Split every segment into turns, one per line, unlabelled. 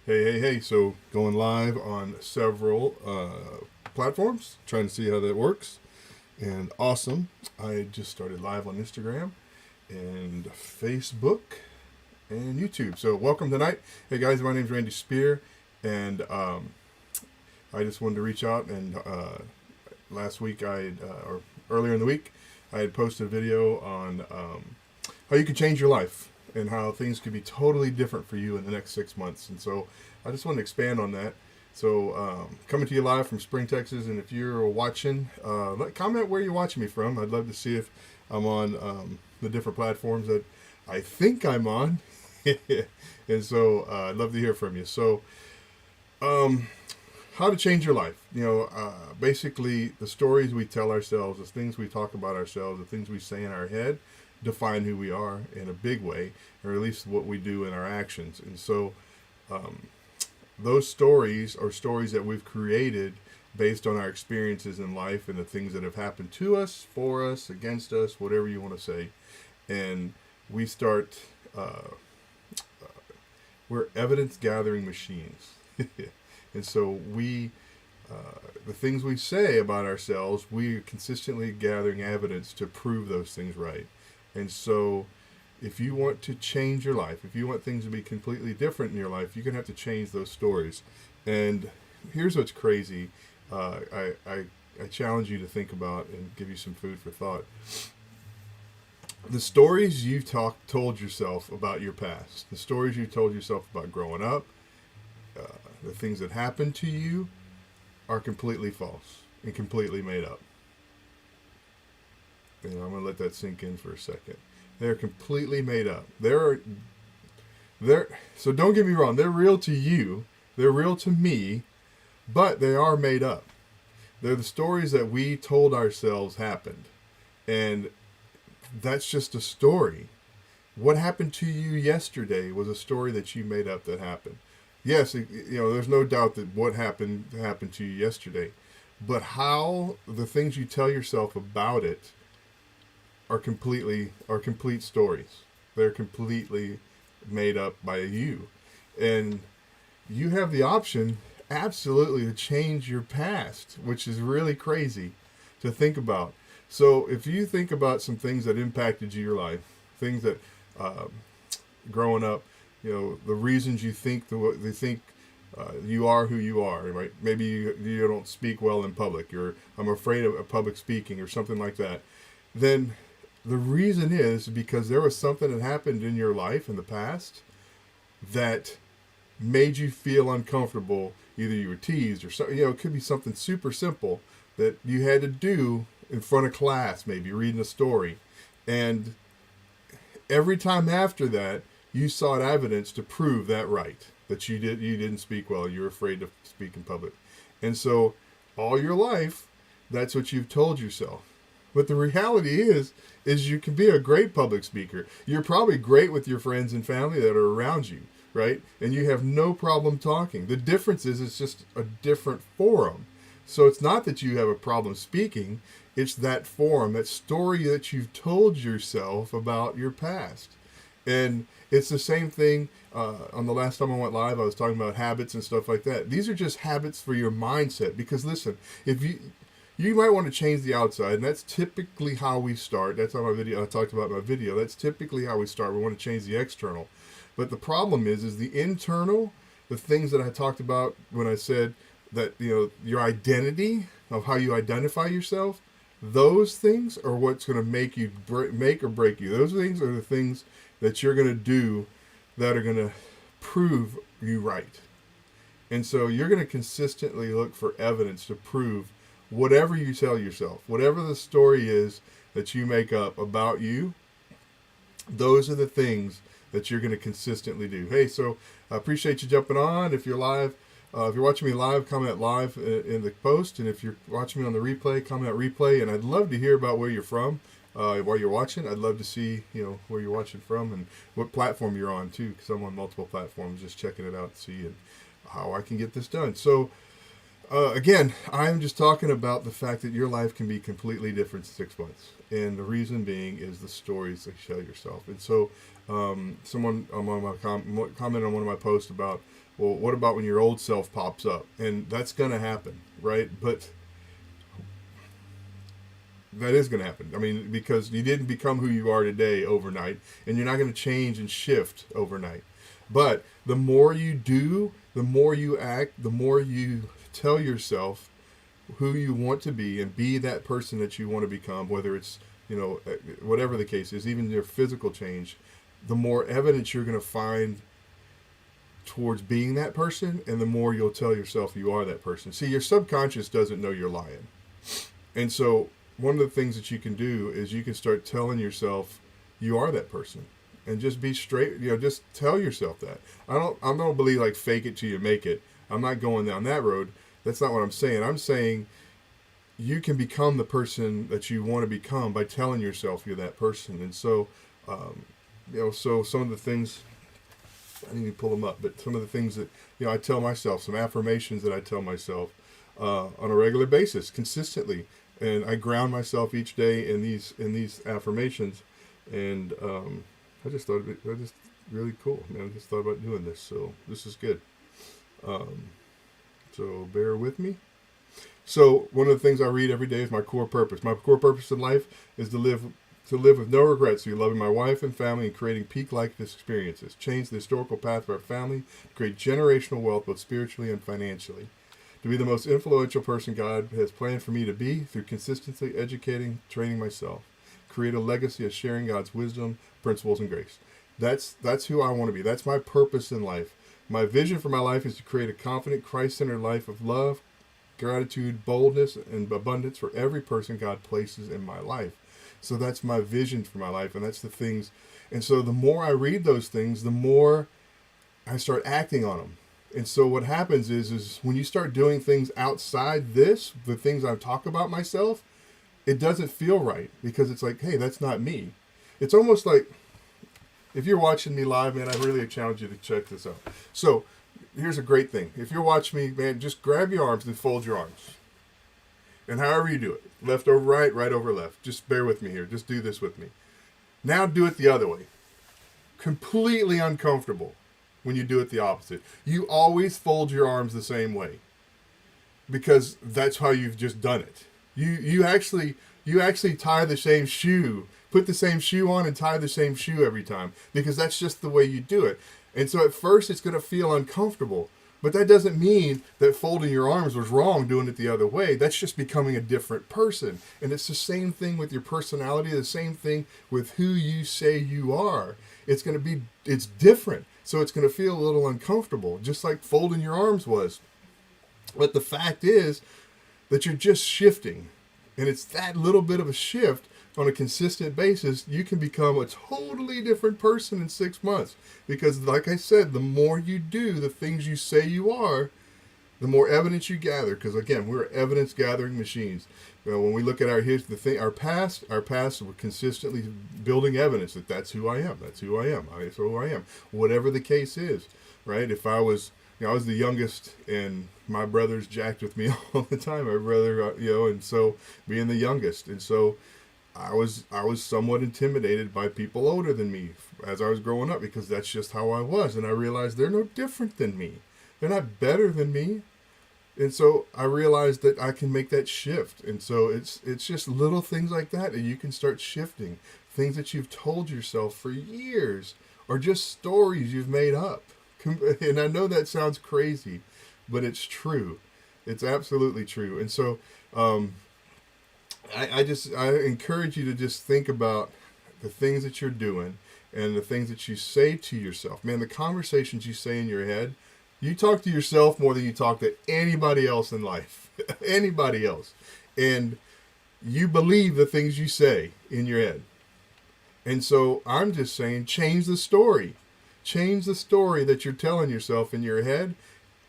Hey. So going live on several platforms, trying to see how that works. And awesome. I just started live on Instagram and Facebook and YouTube. So welcome tonight. Hey guys, my name's Randy Spear. And I just wanted to reach out. And last week, or earlier in the week, I had posted a video on how you could change your life and how things could be totally different for you in the next 6 months. And so I just want to expand on that. So coming to you live from Spring, Texas. And if you're watching, comment where you're watching me from. I'd love to see if I'm on the different platforms that I think I'm on. And so I'd love to hear from you. So how to change your life. Basically the stories we tell ourselves, the things we talk about ourselves, the things we say in our head define who we are in a big way, or at least what we do in our actions. And so those stories are stories that we've created based on our experiences in life and the things that have happened to us, for us, against us, whatever you want to say. And we start, we're evidence gathering machines. And so the things we say about ourselves, we're consistently gathering evidence to prove those things right. And so if you want to change your life, if you want things to be completely different in your life, you're going to have to change those stories. And here's what's crazy. I challenge you to think about and give you some food for thought. The stories you've told yourself about your past, the stories you told yourself about growing up, the things that happened to you are completely false and completely made up. I'm going to let that sink in for a second. They're completely made up. So don't get me wrong. They're real to you. They're real to me, but they are made up. They're the stories that we told ourselves happened. And that's just a story. What happened to you yesterday was a story that you made up that happened. Yes, there's no doubt that what happened to you yesterday. But how the things you tell yourself about it are complete stories. They're completely made up by you. And you have the option, absolutely, to change your past, which is really crazy to think about. So if you think about some things that impacted your life, things that growing up, the reasons you think you are who you are, right? Maybe you don't speak well in public, or I'm afraid of public speaking or something like that. Then the reason is because there was something that happened in your life in the past that made you feel uncomfortable. Either you were teased or something, it could be something super simple that you had to do in front of class, maybe reading a story. And every time after that, you sought evidence to prove that right, that you didn't speak well, you were afraid to speak in public. And so all your life, that's what you've told yourself. But the reality is you can be a great public speaker. You're probably great with your friends and family that are around you, right? And you have no problem talking. The difference is it's just a different forum. So it's not that you have a problem speaking, it's that forum, that story that you've told yourself about your past. And it's the same thing. On the last time I went live, I was talking about habits and stuff like that. These are just habits for your mindset. Because listen, if you might want to change the outside, and that's typically how we start. That's how I talked about in my video. That's typically how we start. We want to change the external. But the problem is the internal, the things that I talked about when I said that, your identity of how you identify yourself, those things are what's going to make or break you. Those things are the things that you're going to do that are going to prove you right. And so you're going to consistently look for evidence to prove whatever you tell yourself, whatever the story is that you make up about you, those are the things that you're going to consistently do. Hey, so I appreciate you jumping on. If you're live, if you're watching me live, comment live in the post. And if you're watching me on the replay, comment replay. And I'd love to hear about where you're from while you're watching. I'd love to see, where you're watching from and what platform you're on too, because I'm on multiple platforms, just checking it out to see how I can get this done. So Again, I'm just talking about the fact that your life can be completely different in 6 months, and the reason being is the stories that you tell yourself. And so, someone on one of my comment on one of my posts about, well, what about when your old self pops up? And that's going to happen, right? But that is going to happen. I mean, because you didn't become who you are today overnight, and you're not going to change and shift overnight. But the more you do, the more you act, the more you tell yourself who you want to be and be that person that you want to become, whether it's, whatever the case is, even your physical change, the more evidence you're going to find towards being that person, and the more you'll tell yourself you are that person. See, your subconscious doesn't know you're lying. And so one of the things that you can do is you can start telling yourself you are that person, and just be straight, just tell yourself that. I don't believe like fake it till you make it. I'm not going down that road. That's not what I'm saying. I'm saying you can become the person that you want to become by telling yourself you're that person. And so, so some of the things, I need to pull them up, but some of the things that, I tell myself, some affirmations that I tell myself on a regular basis, consistently. And I ground myself each day in these affirmations. And I just thought it was just really cool, man. I just thought about doing this. So this is good. So bear with me. So one of the things I read every day is my core purpose. My core purpose in life is to live with no regrets through loving my wife and family and creating peak-like experiences. Change the historical path of our family, create generational wealth both spiritually and financially. To be the most influential person God has planned for me to be through consistently educating, training myself. Create a legacy of sharing God's wisdom, principles, and grace. That's who I want to be. That's my purpose in life. My vision for my life is to create a confident, Christ-centered life of love, gratitude, boldness, and abundance for every person God places in my life. So that's my vision for my life, and that's the things. And so the more I read those things, the more I start acting on them. And so what happens is when you start doing things outside this, the things I talk about myself, it doesn't feel right, because it's like, hey, that's not me. It's almost like, if you're watching me live, man, I really challenge you to check this out. So here's a great thing. If you're watching me, man, just grab your arms and fold your arms. And however you do it, left over right, right over left. Just bear with me here. Just do this with me. Now do it the other way. Completely uncomfortable when you do it the opposite. You always fold your arms the same way, because that's how you've just done it. You actually tie the same shoe, put the same shoe on and tie the same shoe every time, because that's just the way you do it. And so at first it's going to feel uncomfortable, but that doesn't mean that folding your arms was wrong doing it the other way. That's just becoming a different person. And it's the same thing with your personality, the same thing with who you say you are. It's different. So it's going to feel a little uncomfortable, just like folding your arms was. But the fact is that you're just shifting. And it's that little bit of a shift on a consistent basis, you can become a totally different person in 6 months. Because like I said, the more you do the things you say you are, the more evidence you gather. Because again, we're evidence gathering machines. When we look at our past, we're consistently building evidence that that's who I am. That's who I am. That's who I am. Whatever the case is, right? If I was the youngest, and my brothers jacked with me all the time. My brother, and so being the youngest, and so I was somewhat intimidated by people older than me as I was growing up, because that's just how I was. And I realized they're no different than me. They're not better than me. And so I realized that I can make that shift. And so it's just little things like that you can start shifting. Things that you've told yourself for years, or just stories you've made up. And I know that sounds crazy, but it's true. It's absolutely true. And so I encourage you to just think about the things that you're doing and the things that you say to yourself. Man, the conversations you say in your head, you talk to yourself more than you talk to anybody else in life. Anybody else. And you believe the things you say in your head. And so I'm just saying, change the story. Change the story that you're telling yourself in your head,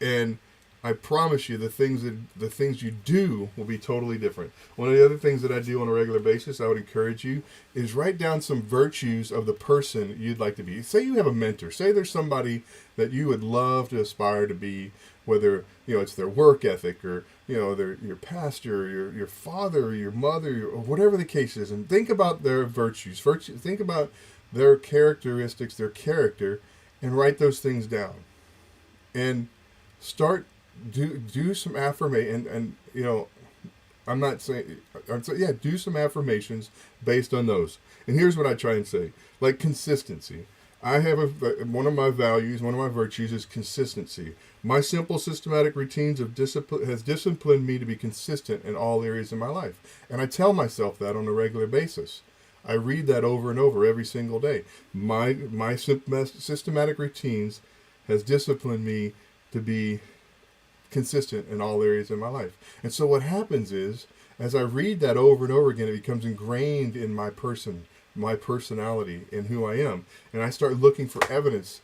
and I promise you, the things you do will be totally different. One of the other things that I do on a regular basis, I would encourage you, is write down some virtues of the person you'd like to be. Say you have a mentor. Say there's somebody that you would love to aspire to be, whether it's their work ethic, or their your pastor, your father, or your mother, or whatever the case is, and think about their virtues. Think about their characteristics, their character, and write those things down. And start do some affirmation, and I'm not saying I'm saying, yeah, do some affirmations based on those. And here's what I try and say, like consistency. I have one of my values, one of my virtues is consistency. My simple systematic routines of discipline has disciplined me to be consistent in all areas of my life, and I tell myself that on a regular basis. I read that over and over every single day. My systematic routines has disciplined me to be consistent in all areas of my life. And so what happens is, as I read that over and over again, it becomes ingrained in my personality, and who I am. And I start looking for evidence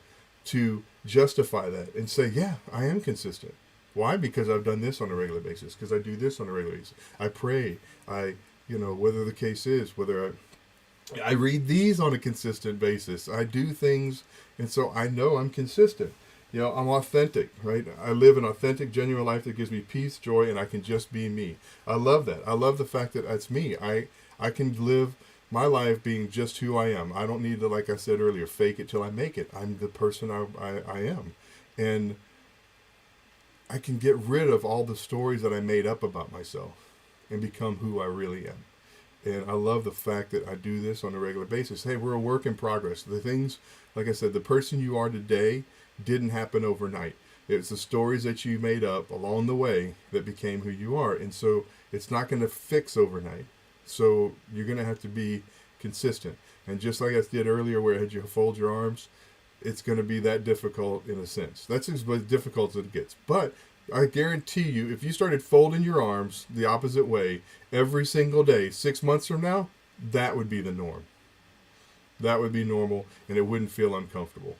to justify that and say, yeah, I am consistent. Why? Because I've done this on a regular basis. Because I do this on a regular basis. I pray. Whether the case is, whether I read these on a consistent basis. I do things, and so I know I'm consistent. I'm authentic, right? I live an authentic, genuine life that gives me peace, joy, and I can just be me. I love that. I love the fact that that's me. I can live my life being just who I am. I don't need to, like I said earlier, fake it till I make it. I'm the person I am. And I can get rid of all the stories that I made up about myself and become who I really am. And I love the fact that I do this on a regular basis. Hey, we're a work in progress. The things, like I said, the person you are today didn't happen overnight. It's the stories that you made up along the way that became who you are. And so it's not going to fix overnight. So you're going to have to be consistent. And just like I did earlier where I had you fold your arms, it's going to be that difficult in a sense. That's as difficult as it gets. But I guarantee you, if you started folding your arms the opposite way every single day, 6 months from now, that would be the norm. That would be normal, and it wouldn't feel uncomfortable.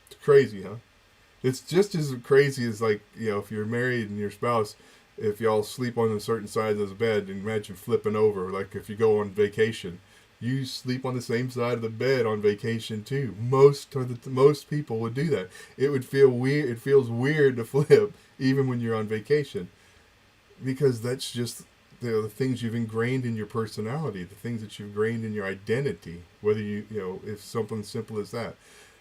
It's crazy, huh? It's just as crazy as, like, if you're married and your spouse, if y'all sleep on a certain side of the bed, and imagine flipping over. Like if you go on vacation, you sleep on the same side of the bed on vacation too. Most people would do that. It would feel weird. It feels weird to flip even when you're on vacation, because that's just the things you've ingrained in your personality, the things that you've ingrained in your identity. Whether if something simple as that,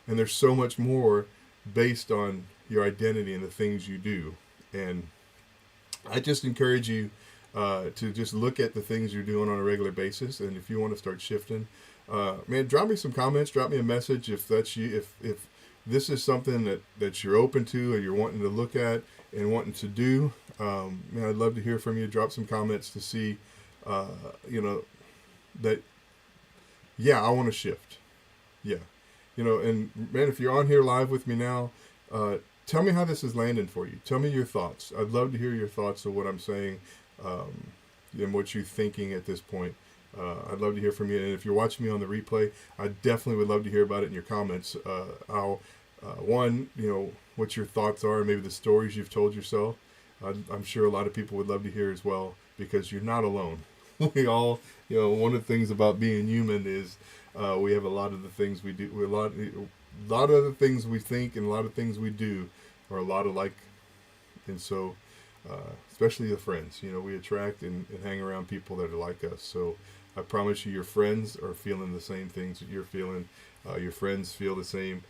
and there's so much more based on your identity and the things you do. And I just encourage you to just look at the things you're doing on a regular basis, and if you want to start shifting, man, drop me some comments, drop me a message if that's you, if this is something that you're open to or you're wanting to look at and wanting to do. Man, I'd love to hear from you. Drop some comments to see, that, yeah, I want to shift. Yeah. And man, if you're on here live with me now, tell me how this is landing for you. Tell me your thoughts. I'd love to hear your thoughts of what I'm saying, and what you're thinking at this point. I'd love to hear from you. And if you're watching me on the replay, I definitely would love to hear about it in your comments. What your thoughts are, maybe the stories you've told yourself. I'm sure a lot of people would love to hear as well, because you're not alone. We all, one of the things about being human is we have a lot of the things we do. A lot of the things we think and a lot of things we do are a lot alike. And so, especially the friends, we attract and hang around people that are like us. So I promise you, your friends are feeling the same things that you're feeling. Your friends feel the same,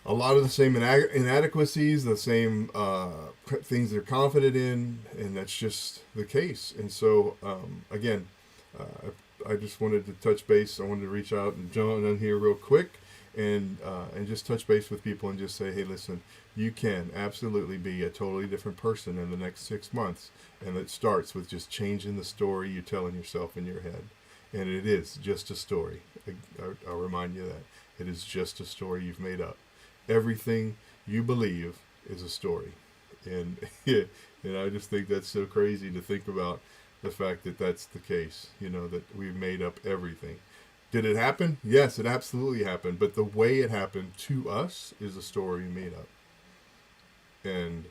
a lot of the same inadequacies, the same things they're confident in, and that's just the case. And so, again, I just wanted to touch base. I wanted to reach out and join in here real quick, and just touch base with people and just say, hey, listen, you can absolutely be a totally different person in the next 6 months, and it starts with just changing the story you're telling yourself in your head. And it is just a story. I'll remind you that it is just a story you've made up. Everything you believe is a story, and and I just think that's so crazy to think about, the fact that that's the case. That we've made up everything. Did it happen? Yes, it absolutely happened. But the way it happened to us is a story we made up. And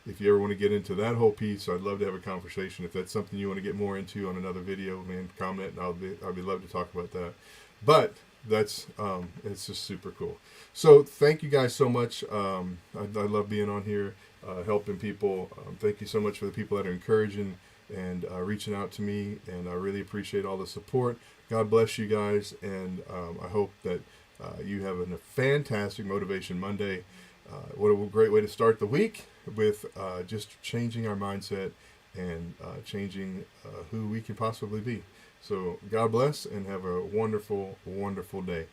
If you ever want to get into that whole piece, I'd love to have a conversation. If that's something you want to get more into on another video, man, comment, and I'll be love to talk about that. But that's it's just super cool. So thank you guys so much. I love being on here, helping people. Thank you so much for the people that are encouraging and reaching out to me, and I really appreciate all the support. God bless you guys, and I hope that you have a fantastic Motivation Monday. What a great way to start the week with just changing our mindset and changing who we can possibly be. So God bless and have a wonderful, wonderful day.